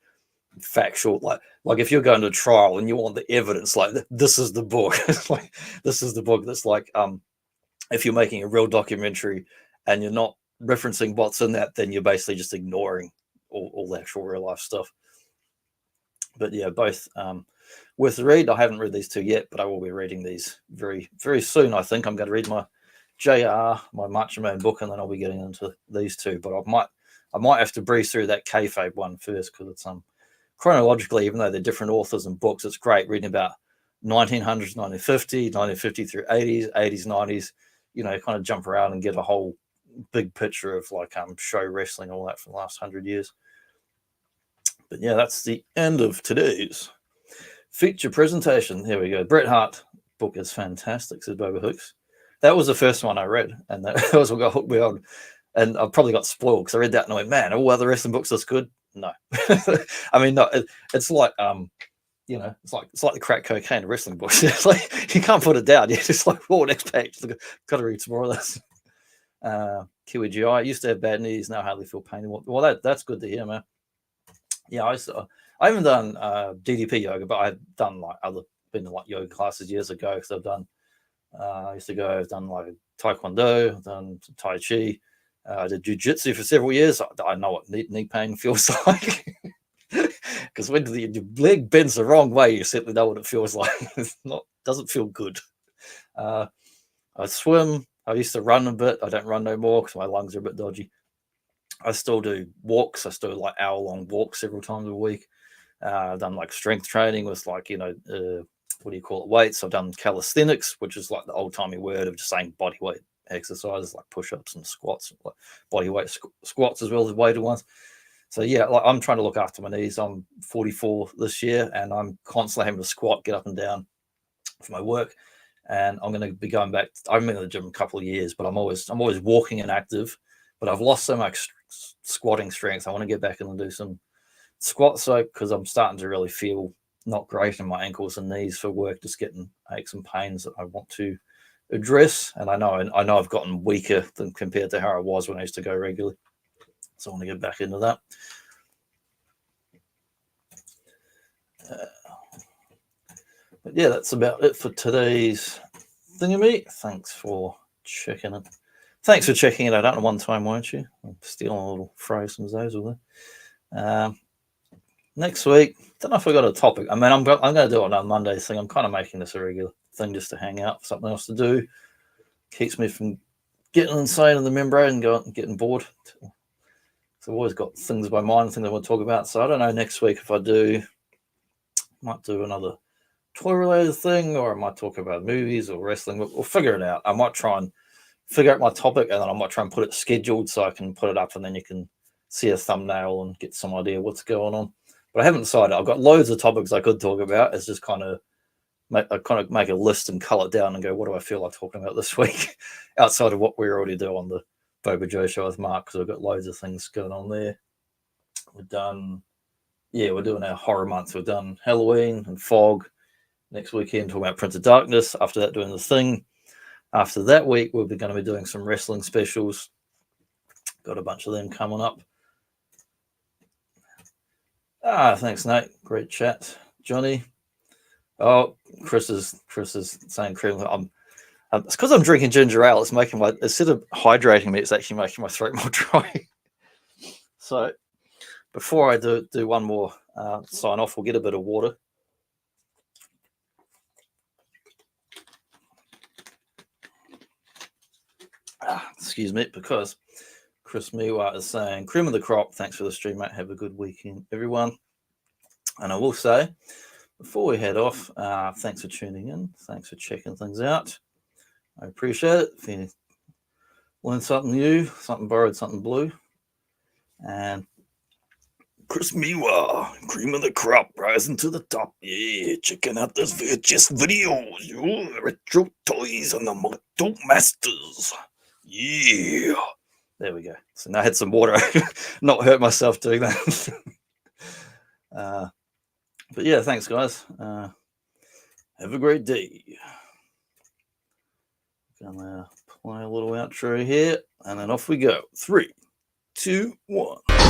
factual, like if you're going to trial and you want the evidence, like this is the book. Like this is the book that's like if you're making a real documentary and you're not referencing what's in that, then you're basically just ignoring all the actual real life stuff. But yeah, both worth the read. I haven't read these two yet, but I will be reading these very, very soon. I think I'm going to read my my Macho Man book, and then I'll be getting into these two. But I might have to breeze through that kayfabe one first, because it's chronologically, even though they're different authors and books, it's great reading about 1900s, 1950 through 80s, 90s. Kind of jump around and get a whole big picture of like show wrestling, all that for the last 100 years. But yeah, that's the end of today's feature presentation. Here we go. Bret Hart book is fantastic, said Boba Hooks. That was the first one I read, and that was what got hooked me on. And I probably got spoiled, because I read that and I went, man, all other wrestling books this good? No. I mean, no. It's like it's like the crack cocaine of wrestling books. It's like you can't put it down. You're just like, oh, next page. Got to read some more of this. Kiwi GI. I used to have bad knees, now hardly feel pain anymore. Well, that's good to hear, man. Yeah, I haven't done DDP yoga, but I've done been to like yoga classes years ago, because I've done I've done like Taekwondo, I've done some Tai Chi, I did Jiu-Jitsu for several years. I know what knee pain feels like, because when your leg bends the wrong way, you certainly know what it feels like. Doesn't feel good. I swim. I used to run a bit. I don't run no more because my lungs are a bit dodgy. I still do walks. I still do like hour-long walks several times a week. I've done like strength training with like, what do you call it, weights. I've done calisthenics, which is like the old-timey word of just saying body weight exercises like push-ups and squats, like body weight squats as well as weighted ones. So yeah, like I'm trying to look after my knees. I'm 44 this year, and I'm constantly having to squat, get up and down for my work. And I'm going to be going back. I've been in the gym a couple of years, but I'm always walking and active. But I've lost so much squatting strength. I want to get back in and do some squats, so because I'm starting to really feel not great in my ankles and knees for work, just getting aches and pains that I want to address. And I know I've gotten weaker than compared to how I was when I used to go regularly. So I want to get back into that. But yeah, that's about it for today's Thingamy. Thanks for checking it. Thanks for checking it out at one time, won't you? I'm stealing a little phrase from those over there. Next week, don't know if we got a topic. I mean, I'm going to do it on Monday thing. I'm kind of making this a regular thing just to hang out, something else to do. Keeps me from getting insane in the membrane and getting bored. So I've always got things in my mind, things I want to talk about. So I don't know next week if I might do another toy-related thing, or I might talk about movies or wrestling. We'll figure it out. I might try and figure out my topic, and then I might try and put it scheduled so I can put it up, and then you can see a thumbnail and get some idea what's going on. But I haven't decided. I've got loads of topics I could talk about. It's just kind of make a list and cull it down and go, what do I feel like talking about this week outside of what we already do on the Boba Joe show with Mark, because I've got loads of things going on there. We've done yeah, we're doing our horror month. We've done Halloween and Fog. Next weekend, talking about Prince of Darkness. After that, doing The Thing. After that week, we're going to be doing some wrestling specials. Got a bunch of them coming up. Thanks, Nate. Great chat. Johnny. Oh, Chris is saying cream. It's because I'm drinking ginger ale. It's making instead of hydrating me, it's actually making my throat more dry. So before I do one more sign off, we'll get a bit of water. Excuse me, because Chris Miwa is saying, cream of the crop. Thanks for the stream, mate. Have a good weekend, everyone. And I will say, before we head off, thanks for tuning in. Thanks for checking things out. I appreciate it. If you learned something new, something borrowed, something blue. And Chris Miwa, cream of the crop, rising to the top. Yeah, checking out this VHS videos. Retro toys and the Moto Masters. Yeah. There we go. So now I had some water. Not hurt myself doing that. But yeah, thanks, guys. Have a great day. Gonna play a little outro here, and then off we go. 3, 2, 1.